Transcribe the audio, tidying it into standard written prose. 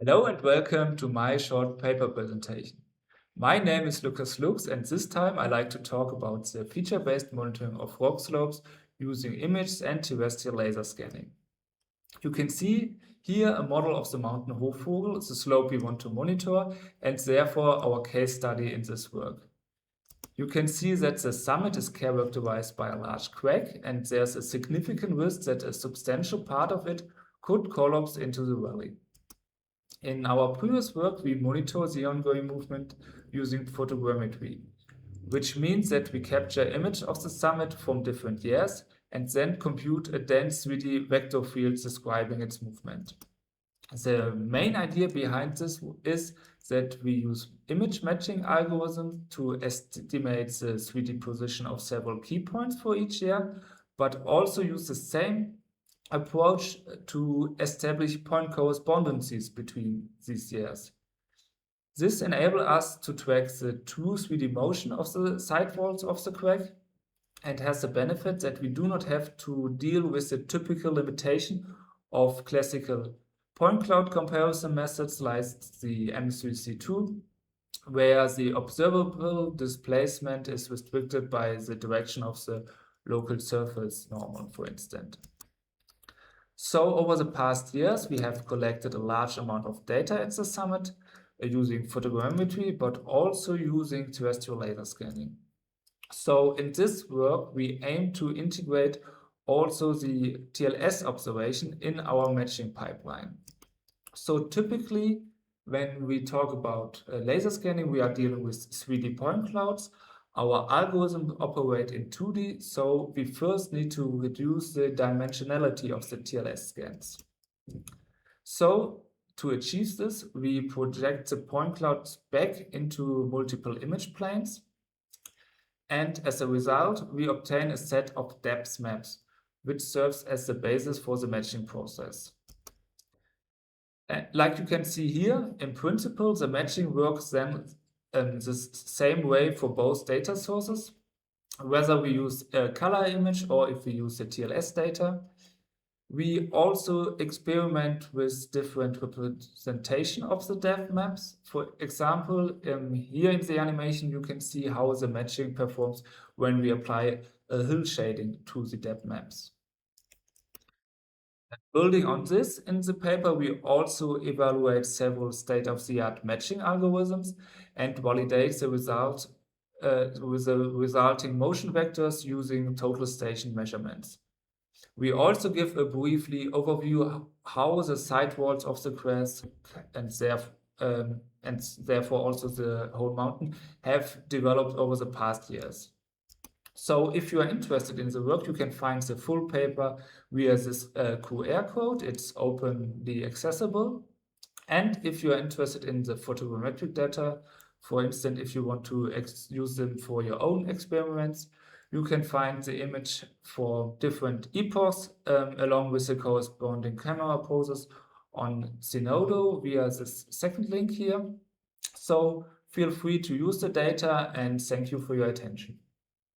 Hello and welcome to my short paper presentation. My name is Lukas Lucks, and this time I like to talk about the feature-based monitoring of rock slopes using images and terrestrial laser scanning. You can see here a model of the mountain Hochvogel, the slope we want to monitor, and therefore our case study in this work. You can see that the summit is characterized by a large crack, and there's a significant risk that a substantial part of it could collapse into the valley. In our previous work, we monitor the ongoing movement using photogrammetry, which means that we capture image of the summit from different years and then compute a dense 3D vector field describing its movement. The main idea behind this is that we use image matching algorithms to estimate the 3D position of several key points for each year, but also use the same approach to establish point correspondences between these years. This enables us to track the true 3D motion of the sidewalls of the crack and has the benefit that we do not have to deal with the typical limitation of classical point cloud comparison methods like the M3C2, where the observable displacement is restricted by the direction of the local surface normal, for instance. So over the past years, we have collected a large amount of data at the summit using photogrammetry, but also using terrestrial laser scanning. So in this work, we aim to integrate also the TLS observation in our matching pipeline. So typically, when we talk about laser scanning, we are dealing with 3D point clouds. Our algorithms operate in 2D, so we first need to reduce the dimensionality of the TLS scans. So to achieve this, we project the point clouds back into multiple image planes. And as a result, we obtain a set of depth maps, which serves as the basis for the matching process. Like you can see here, in principle, the matching works then the same way for both data sources, whether we use a color image or if we use the TLS data. We also experiment with different representation of the depth maps. For example, here in the animation, you can see how the matching performs when we apply a hill shading to the depth maps. Building on this, in the paper, we also evaluate several state-of-the-art matching algorithms and validate the results with the resulting motion vectors using total station measurements. We also give a briefly overview how the sidewalls of the crest and therefore also the whole mountain have developed over the past years. So if you are interested in the work, you can find the full paper via this QR code. It's openly accessible. And if you are interested in the photogrammetric data, for instance, if you want to use them for your own experiments, you can find the image for different epochs along with the corresponding camera poses on Zenodo via this second link here. So feel free to use the data, and thank you for your attention.